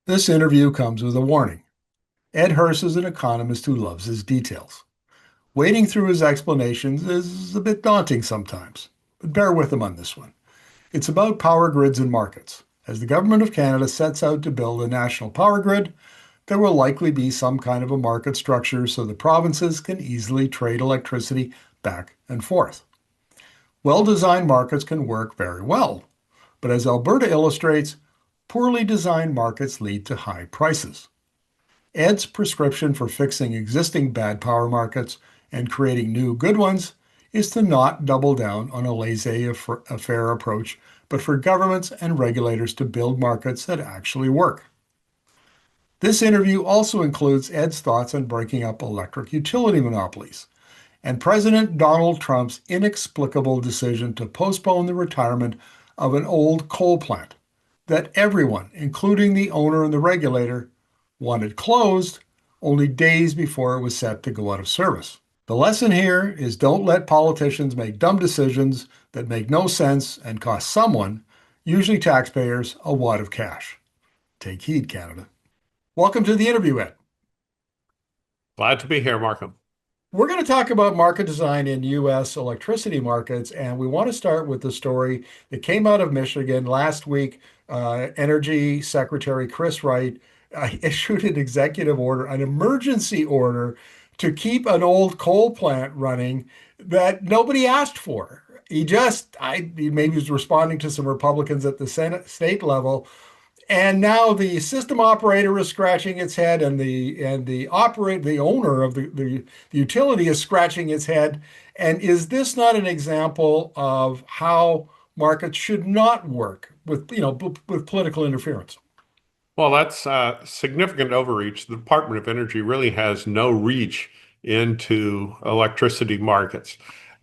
This interview comes with a warning. Ed Hurst is an economist who loves his details. Wading through his explanations is a bit daunting sometimes, but bear with him on this one. It's about power grids and markets. As the Government of Canada sets out to build a national power grid, there will likely be some kind of a market structure so the provinces can easily trade electricity back and forth. Well designed markets can work very well, but as Alberta illustrates, poorly designed markets lead to high prices. Ed's prescription for fixing existing bad power markets and creating new good ones is to not double down on a laissez-faire approach, but for governments and regulators to build markets that actually work. This interview also includes Ed's thoughts on breaking up electric utility monopolies and President Donald Trump's inexplicable decision to postpone the retirement of an old coal plant that everyone, including the owner and the regulator, wanted closed only days before it was set to go out of service. The lesson here is don't let politicians make dumb decisions that make no sense and cost someone, usually taxpayers, a wad of cash. Take heed, Canada. Welcome to the interview, Ed. Glad to be here, Markham. We're going to talk about market design in US electricity markets, and we want to start with the story that came out of Michigan last week. Energy Secretary Chris Wright issued an executive order, an emergency order to keep an old coal plant running that nobody asked for. He maybe was responding to some Republicans at the Senate state level, and now the system operator is scratching its head, and the owner of the utility is scratching its head. And is this not an example of how markets should not work with political interference? Well, that's significant overreach. The Department of Energy really has no reach into electricity markets.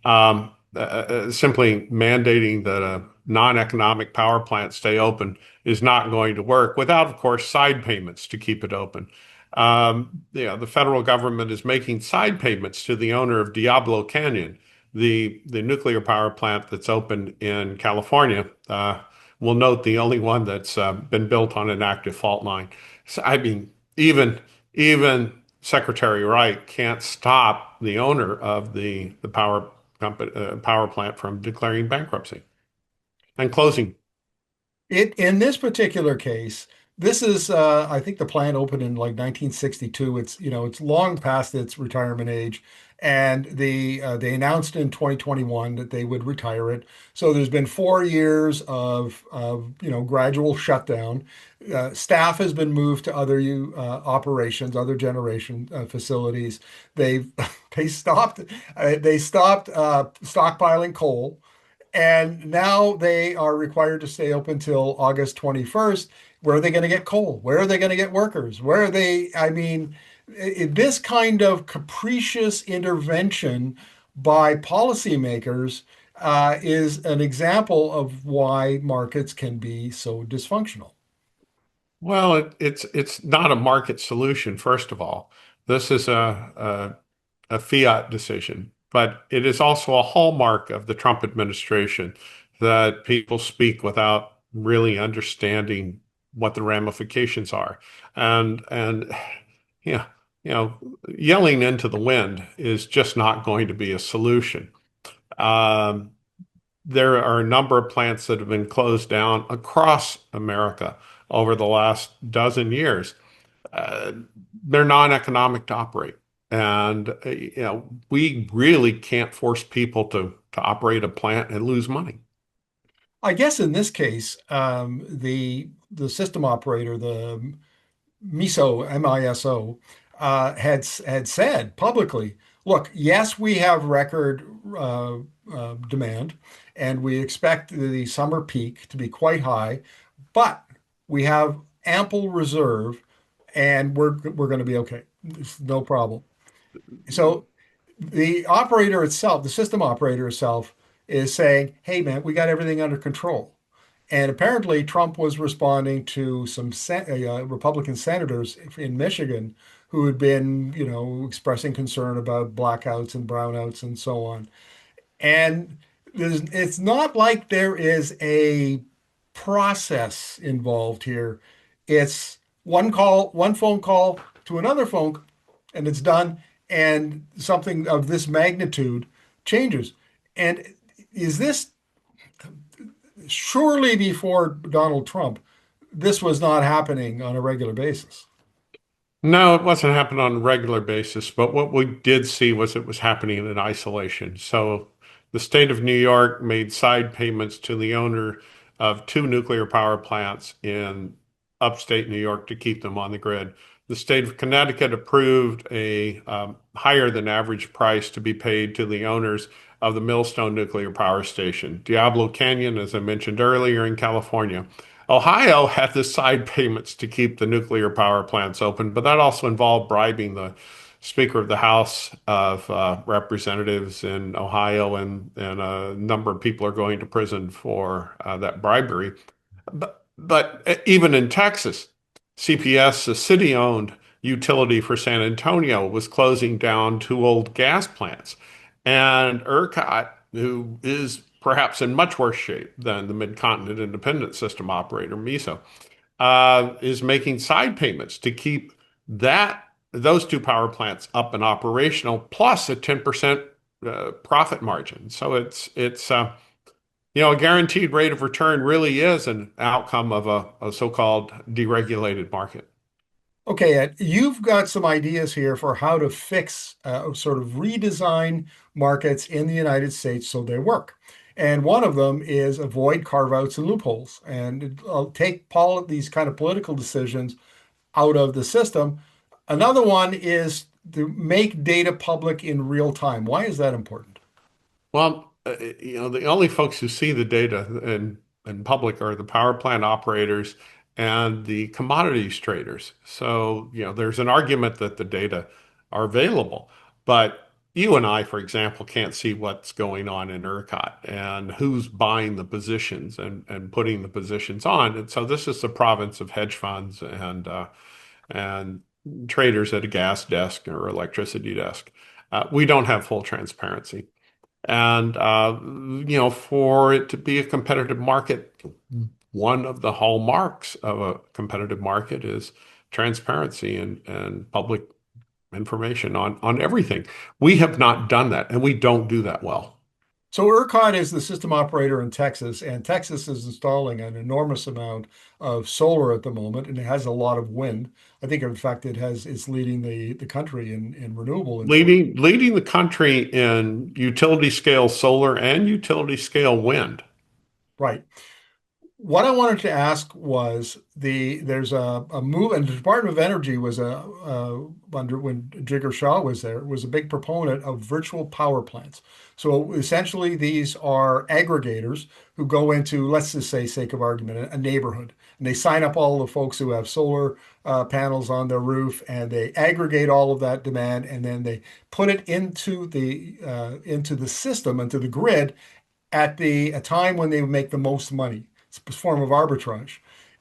Simply mandating that a non-economic power plant stay open is not going to work without, of course, side payments to keep it open. The federal government is making side payments to the owner of Diablo Canyon, the nuclear power plant that's open in California. We'll note the only one that's been built on an active fault line. So, I mean, even Secretary Wright can't stop the owner of the power company, power plant from declaring bankruptcy and closing. In this particular case, this is I think the plant opened in like 1962. It's long past its retirement age, and they announced in 2021 that they would retire it. So there's been 4 years of gradual shutdown. Staff has been moved to other operations, other generation facilities. They've they stopped stockpiling coal. And now they are required to stay open till August 21st. Where are they going to get coal? Where are they going to get workers? Where are they? I mean, this kind of capricious intervention by policymakers is an example of why markets can be so dysfunctional. Well, it's not a market solution, first of all. This is a fiat decision, but it is also a hallmark of the Trump administration that people speak without really understanding what the ramifications are. And yeah, yelling into the wind is just not going to be a solution. Um, there are a number of plants that have been closed down across America over the last dozen years. Uh, they're non-economic to operate. And we really can't force people to operate a plant and lose money. I guess in this case, the system operator, the MISO, had said publicly, look, yes, we have record demand, and we expect the summer peak to be quite high, but we have ample reserve, and we're going to be okay. It's no problem. So the operator itself, the system operator itself, is saying, "Hey, man, we got everything under control." And apparently, Trump was responding to some Republican senators in Michigan who had been, expressing concern about blackouts and brownouts and so on. And it's not like there is a process involved here. It's one phone call to another phone, and it's done. And something of this magnitude changes. And is this surely before Donald Trump? This was not happening on a regular basis. No, it wasn't happening on a regular basis, but what we did see was it was happening in isolation. So the state of New York made side payments to the owner of two nuclear power plants in upstate New York to keep them on the grid. The state of Connecticut approved a higher than average price to be paid to the owners of the Millstone nuclear power station. Diablo Canyon, as I mentioned earlier, in California. Ohio had the side payments to keep the nuclear power plants open, but that also involved bribing the Speaker of the House of Representatives in Ohio, and a number of people are going to prison for that bribery. But even in Texas, CPS, a city-owned utility for San Antonio, was closing down two old gas plants. And ERCOT, who is perhaps in much worse shape than the Mid-Continent Independent System Operator, MISO, is making side payments to keep those two power plants up and operational, plus a 10% profit margin. So a guaranteed rate of return really is an outcome of a so-called deregulated market. Okay, Ed, you've got some ideas here for how to fix, sort of redesign markets in the United States so they work. And one of them is avoid carve-outs and loopholes and take these kind of political decisions out of the system. Another one is to make data public in real time. Why is that important? Well, the only folks who see the data in public are the power plant operators and the commodities traders. So, there's an argument that the data are available, but you and I, for example, can't see what's going on in ERCOT and who's buying the positions and putting the positions on. And so this is the province of hedge funds and traders at a gas desk or electricity desk. We don't have full transparency. And, for it to be a competitive market, one of the hallmarks of a competitive market is transparency and public information on everything. We have not done that, and we don't do that well. So ERCOT is the system operator in Texas, and Texas is installing an enormous amount of solar at the moment, and it has a lot of wind. I think, in fact, it's leading the country in renewable in Leading the country in utility scale solar and utility scale wind. right. What I wanted to ask was there's a move, and the Department of Energy was under when Jigger Shaw was there, was a big proponent of virtual power plants. So essentially, these are aggregators who go into, let's just say, sake of argument, a neighborhood, and they sign up all the folks who have solar panels on their roof, and they aggregate all of that demand, and then they put it into the system, into the grid, at a time when they would make the most money. It's a form of arbitrage.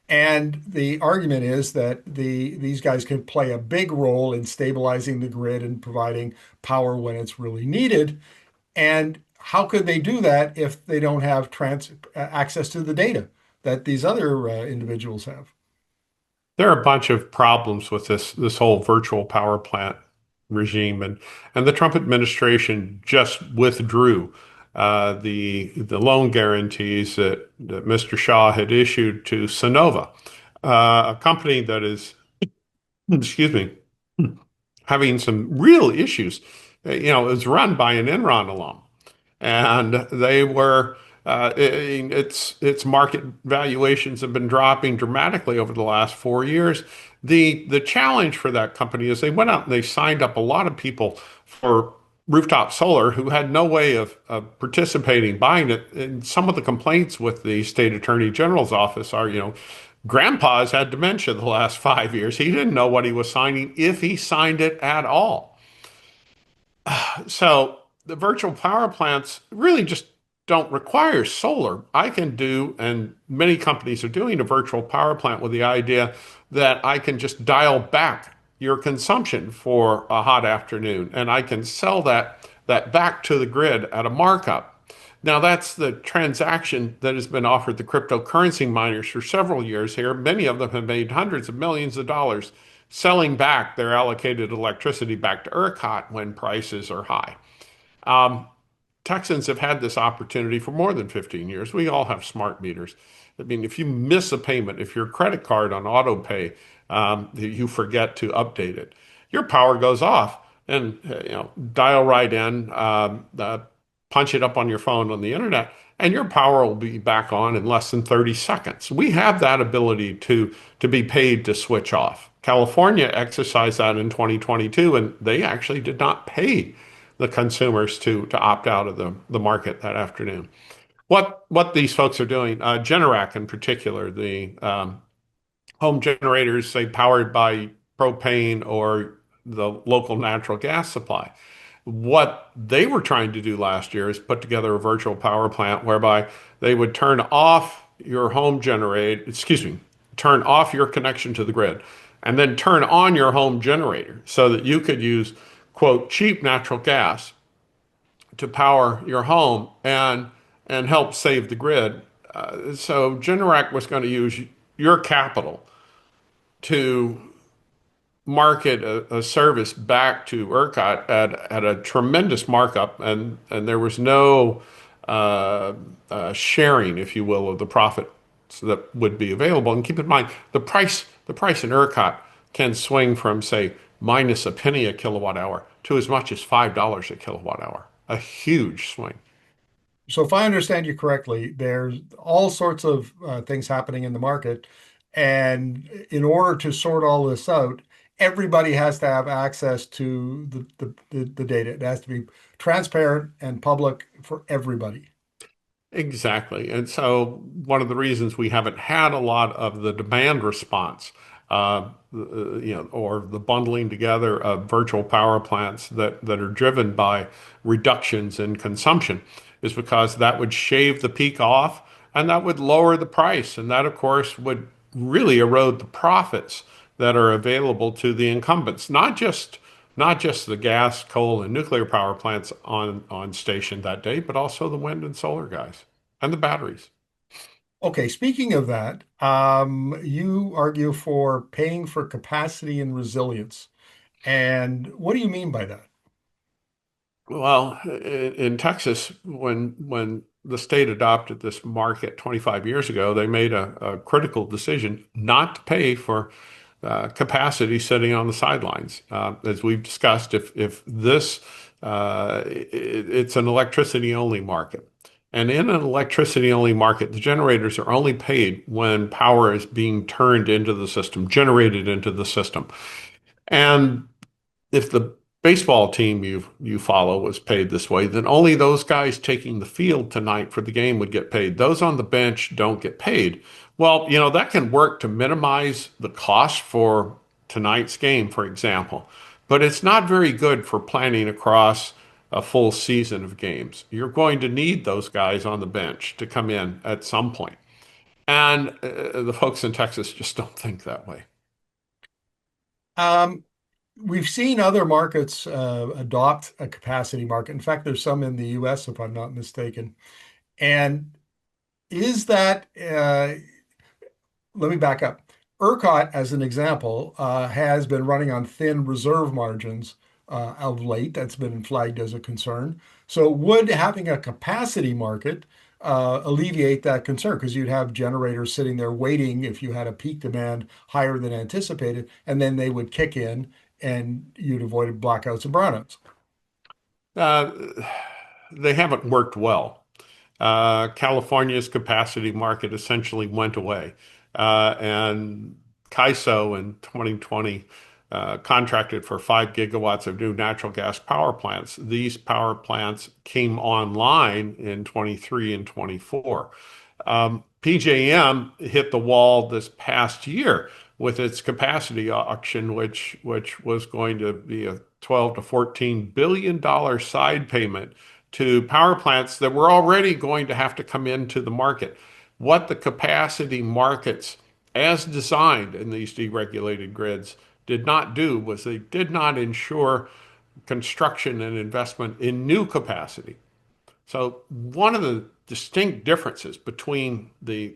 And the argument is that these guys can play a big role in stabilizing the grid and providing power when it's really needed. And how could they do that if they don't have access to the data that these other individuals have? There are a bunch of problems with this whole virtual power plant regime, and the Trump administration just withdrew the loan guarantees that Mr. Shaw had issued to Sonova, a company that is, excuse me, having some real issues. It was run by an Enron alum, and they were its market valuations have been dropping dramatically over the last 4 years. The challenge for that company is they went out and they signed up a lot of people for rooftop solar who had no way of participating, buying it. And some of the complaints with the state attorney general's office are, grandpa's had dementia the last 5 years. He didn't know what he was signing if he signed it at all. So the virtual power plants really just don't require solar. I can do, and many companies are doing a virtual power plant with the idea that I can just dial back your consumption for a hot afternoon, and I can sell that back to the grid at a markup. Now, that's the transaction that has been offered the cryptocurrency miners for several years here. Many of them have made hundreds of millions of dollars selling back their allocated electricity back to ERCOT when prices are high. Texans have had this opportunity for more than 15 years. We all have smart meters. I mean, if you miss a payment, if your credit card on auto pay, you forget to update it, your power goes off. And dial right in, punch it up on your phone on the internet, and your power will be back on in less than 30 seconds. We have that ability to be paid to switch off. California exercised that in 2022, and they actually did not pay the consumers to opt out of the market that afternoon. What these folks are doing, Generac in particular, the home generators, say powered by propane or the local natural gas supply. What they were trying to do last year is put together a virtual power plant whereby they would turn off your home generate, excuse me, turn off your connection to the grid and then turn on your home generator so that you could use, quote, cheap natural gas to power your home and help save the grid. So Generac was going to use your capital to market a service back to ERCOT at a tremendous markup, and there was no sharing, if you will, of the profits that would be available. And keep in mind, the price in ERCOT can swing from, say, minus a penny a kilowatt hour to as much as $5 a kilowatt hour. A huge swing. So if I understand you correctly, there's all sorts of things happening in the market. And in order to sort all this out, everybody has to have access to the data. It has to be transparent and public for everybody. Exactly. And so one of the reasons we haven't had a lot of the demand response, or the bundling together of virtual power plants that are driven by reductions in consumption is because that would shave the peak off and that would lower the price. And that, of course, would really erode the profits that are available to the incumbents, not just the gas, coal, and nuclear power plants on station that day, but also the wind and solar guys and the batteries. Okay, speaking of that, you argue for paying for capacity and resilience. And what do you mean by that? Well, in Texas, when the state adopted this market 25 years ago, they made a critical decision not to pay for capacity sitting on the sidelines. As we've discussed, if this it's an electricity only market. And in an electricity only market, the generators are only paid when power is being turned into the system, generated into the system. And if the baseball team you follow was paid this way, then only those guys taking the field tonight for the game would get paid. Those on the bench don't get paid. Well, that can work to minimize the cost for tonight's game, for example, but it's not very good for planning across a full season of games. You're going to need those guys on the bench to come in at some point. And the folks in Texas just don't think that way. Um, we've seen other markets adopt a capacity market. In fact, there's some in the US, if I'm not mistaken. And is that, let me back up. ERCOT, as an example, has been running on thin reserve margins of late. That's been flagged as a concern. So, would having a capacity market alleviate that concern? Because you'd have generators sitting there waiting if you had a peak demand higher than anticipated, and then they would kick in and you'd avoid blackouts and brownouts. Uh, they haven't worked well. California's capacity market essentially went away. And CAISO in 2020 contracted for 5 gigawatts of new natural gas power plants. These power plants came online in 23 and 24. PJM hit the wall this past year with its capacity auction, which was going to be a 12 to 14 billion dollar side payment to power plants that were already going to have to come into the market. What the capacity markets, as designed in these deregulated grids, did not do was they did not ensure construction and investment in new capacity. So one of the distinct differences between the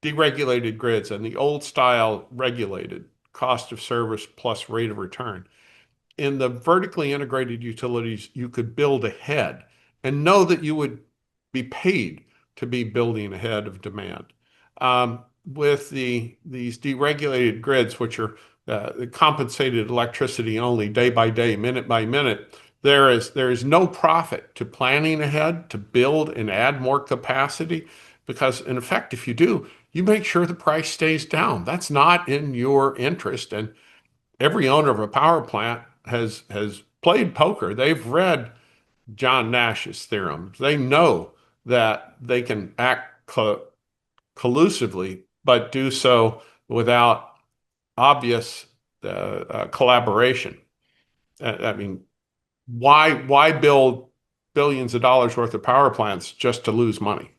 deregulated grids and the old style regulated cost of service plus rate of return, in the vertically integrated utilities, you could build ahead and know that you would be paid to be building ahead of demand. With these deregulated grids, which are compensated electricity only day by day, minute by minute, there is no profit to planning ahead to build and add more capacity because in effect, if you do, you make sure the price stays down. That's not in your interest. And every owner of a power plant has played poker. They've read John Nash's theorems. They know that they can act collusively, but do so without obvious collaboration. I mean, why build billions of dollars worth of power plants just to lose money?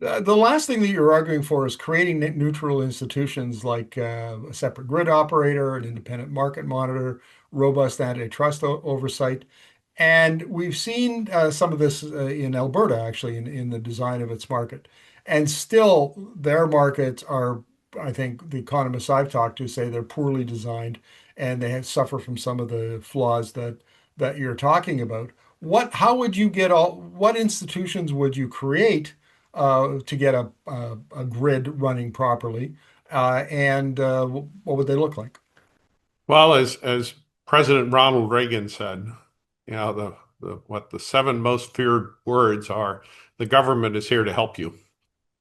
The last thing that you're arguing for is creating neutral institutions like a separate grid operator, an independent market monitor, robust antitrust oversight. And we've seen some of this in Alberta, actually, in the design of its market. And still, their markets are, I think the economists I've talked to say they're poorly designed and they suffer from some of the flaws that you're talking about. How would you get what institutions would you create to get a grid running properly? And what would they look like? Well, as President Ronald Reagan said, what the seven most feared words are, the government is here to help you.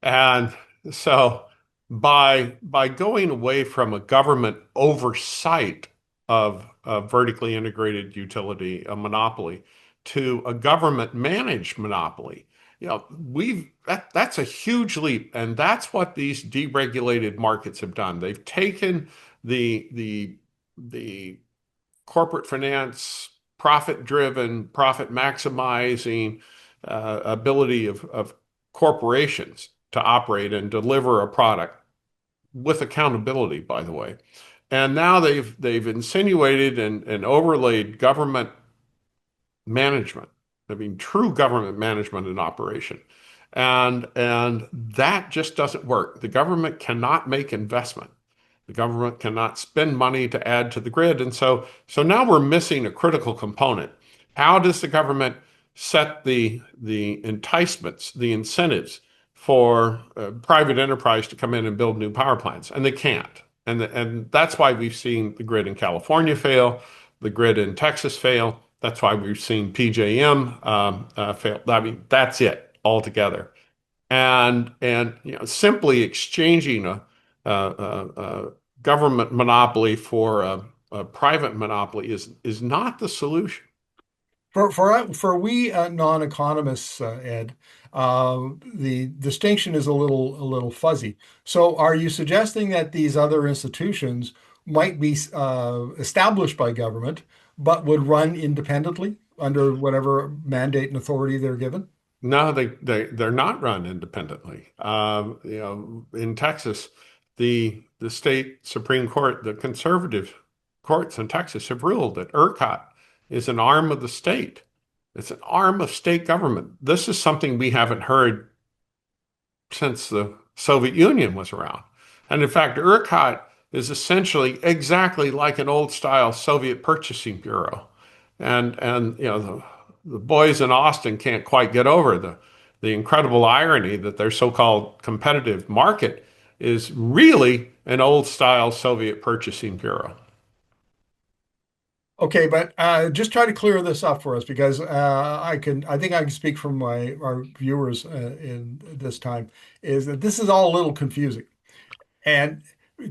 And so by going away from a government oversight of a vertically integrated utility, a monopoly, to a government managed monopoly, that's a huge leap. And that's what these deregulated markets have done. They've taken the corporate finance, profit driven, profit maximizing ability of corporations to operate and deliver a product with accountability, by the way. And now they've insinuated and overlaid government management. I mean, true government management and operation. And that just doesn't work. The government cannot make investment. The government cannot spend money to add to the grid. And so now we're missing a critical component. How does the government set the enticements, the incentives for private enterprise to come in and build new power plants? And they can't. And that's why we've seen the grid in California fail, the grid in Texas fail. That's why we've seen PJM fail. I mean, that's it altogether. And simply exchanging a government monopoly for a private monopoly is not the solution. For we non-economists, Ed, the distinction is a little fuzzy. So, are you suggesting that these other institutions might be established by government, but would run independently under whatever mandate and authority they're given? No, they're not run independently. In Texas, the state Supreme Court, the conservative courts in Texas have ruled that ERCOT is an arm of the state. It's an arm of state government. This is something we haven't heard since the Soviet Union was around. And in fact, ERCOT is essentially exactly like an old style Soviet purchasing bureau. And the boys in Austin can't quite get over the incredible irony that their so-called competitive market is really an old style Soviet purchasing bureau. Okay, but just try to clear this up for us because I think I can speak from our viewers in this time, is that this is all a little confusing. And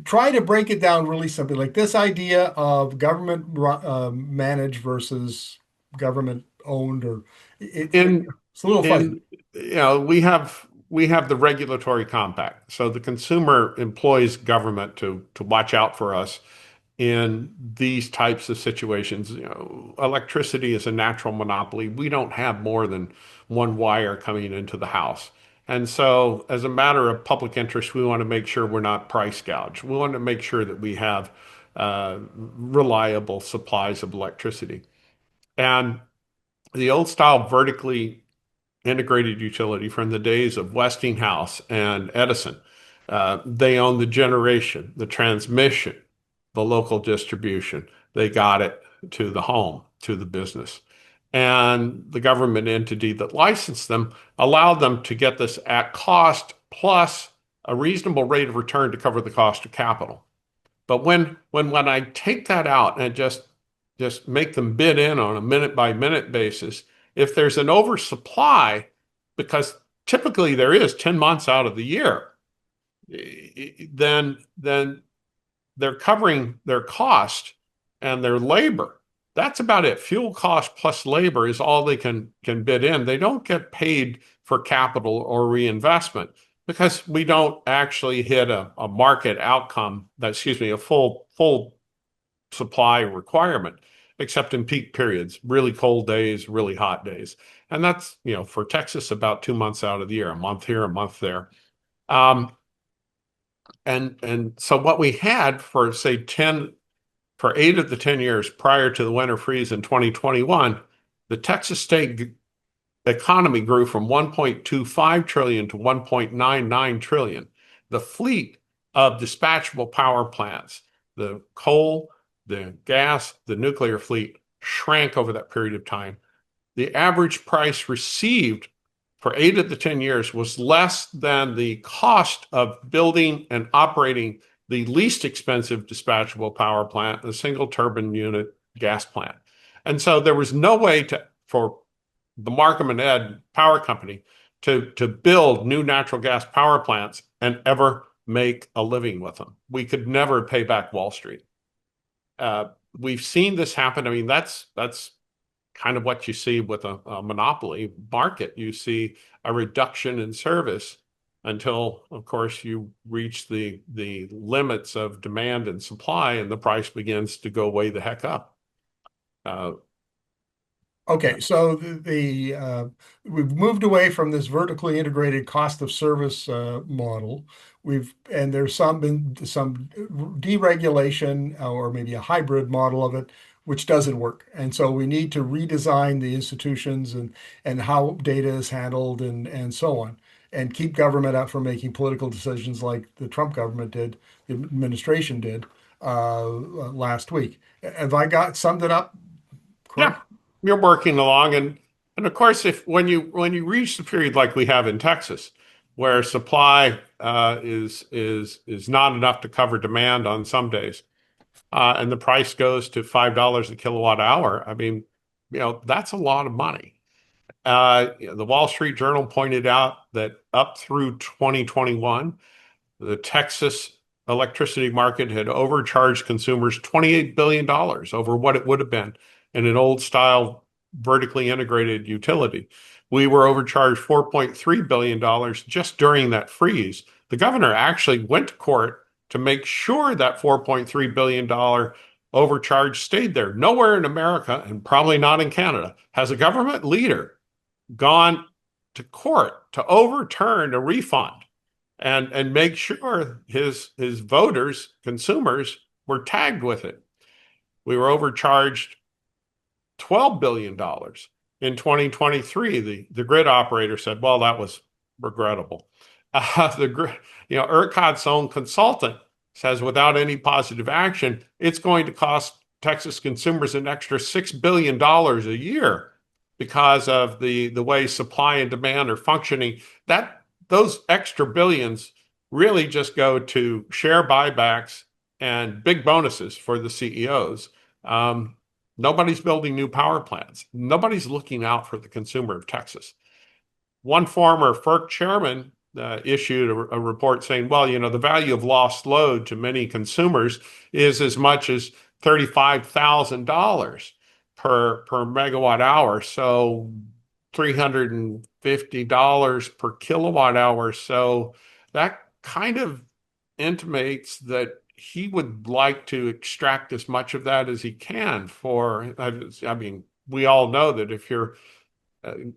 try to break it down really simply, like this idea of government managed versus government owned, or In it's a little fuzzy. in we have the regulatory compact. So the consumer employs government to watch out for us in these types of situations. Electricity is a natural monopoly. We don't have more than one wire coming into the house. And so, as a matter of public interest, we want to make sure we're not price gouged. We want to make sure that we have reliable supplies of electricity. And the old style vertically integrated utility from the days of Westinghouse and Edison. They own the generation, the transmission, the local distribution. They got it to the home, to the business. And the government entity that licensed them allowed them to get this at cost plus a reasonable rate of return to cover the cost of capital. But when I take that out and just make them bid in on a minute by minute basis, if there's an oversupply, because typically there is 10 months out of the year, then they're covering their cost and their labor. That's about it. Fuel cost plus labor is all they can bid in. They don't get paid for capital or reinvestment because we don't actually hit a market outcome that, excuse me, a full supply requirement, except in peak periods, really cold days, really hot days. And that's, for Texas, about 2 months out of the year, a month here, a month there. Um, and so what we had for say 8 of the 10 years prior to the winter freeze in 2021, the Texas state economy grew from 1.25 trillion to 1.99 trillion. The fleet of dispatchable power plants, the coal, the gas, the nuclear fleet shrank over that period of time. The average price received for 8 of the 10 years was less than the cost of building and operating the least expensive dispatchable power plant, the single turbine unit gas plant. And so there was no way for the Markham and Ed Power Company to build new natural gas power plants and ever make a living with them. We could never pay back Wall Street. We've seen this happen. I mean, that's kind of what you see with a monopoly market. You see a reduction in service until, of course, you reach the limits of demand and supply, and the price begins to go way the heck up. Okay, so we've moved away from this vertically integrated cost of service model. And there's been some deregulation or maybe a hybrid model of it, which doesn't work. And so we need to redesign the institutions and how data is handled and so on, and keep government out from making political decisions like the Trump government did, the administration did last week. Have I got summed it up Yeah, correct? you're working along, and of course, if when you reach the period like we have in Texas, where supply is not enough to cover demand on some days, and the price goes to $5 a kilowatt hour, I mean, that's a lot of money. The Wall Street Journal pointed out that up through 2021, the Texas electricity market had overcharged consumers $28 billion over what it would have been in an old style vertically integrated utility. We were overcharged $4.3 billion just during that freeze. The governor actually went to court to make sure that $4.3 billion overcharge stayed there. Nowhere in America, and probably not in Canada, has a government leader gone to court to overturn a refund and make sure his voters, consumers, were tagged with it. We were overcharged $12 billion in 2023. The grid operator said, well, that was regrettable. ERCOT's own consultant says without any positive action, it's going to cost Texas consumers an extra $6 billion a year because of the way supply and demand are functioning. Those extra billions really just go to share buybacks and big bonuses for the CEOs. Nobody's building new power plants. Nobody's looking out for the consumer of Texas. One former FERC chairman issued a report saying, well, the value of lost load to many consumers is as much as $35,000 per megawatt hour. So $350 per kilowatt hour. So that kind of intimates that he would like to extract as much of that as he can I mean, we all know that if you're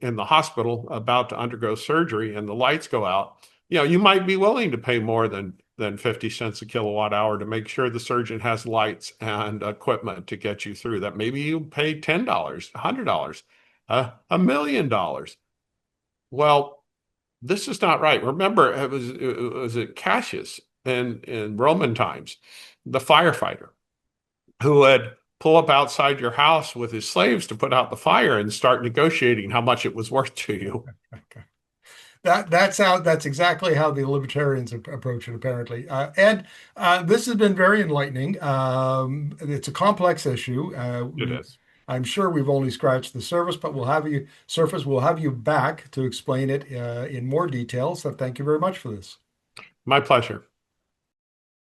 in the hospital about to undergo surgery and the lights go out, you might be willing to pay more than 50 cents a kilowatt hour to make sure the surgeon has lights and equipment to get you through that. Maybe you pay $10, $100, $1 million. Well, this is not right. Remember, it Cassius in Roman times, the firefighter who would pull up outside your house with his slaves to put out the fire and start negotiating how much it was worth to you. Okay. That's exactly how the libertarians approach it, apparently. Ed, this has been very enlightening. It's a complex issue. It is. I'm sure we've only scratched the surface, but we'll have you back to explain it in more detail. So thank you very much for this. My pleasure.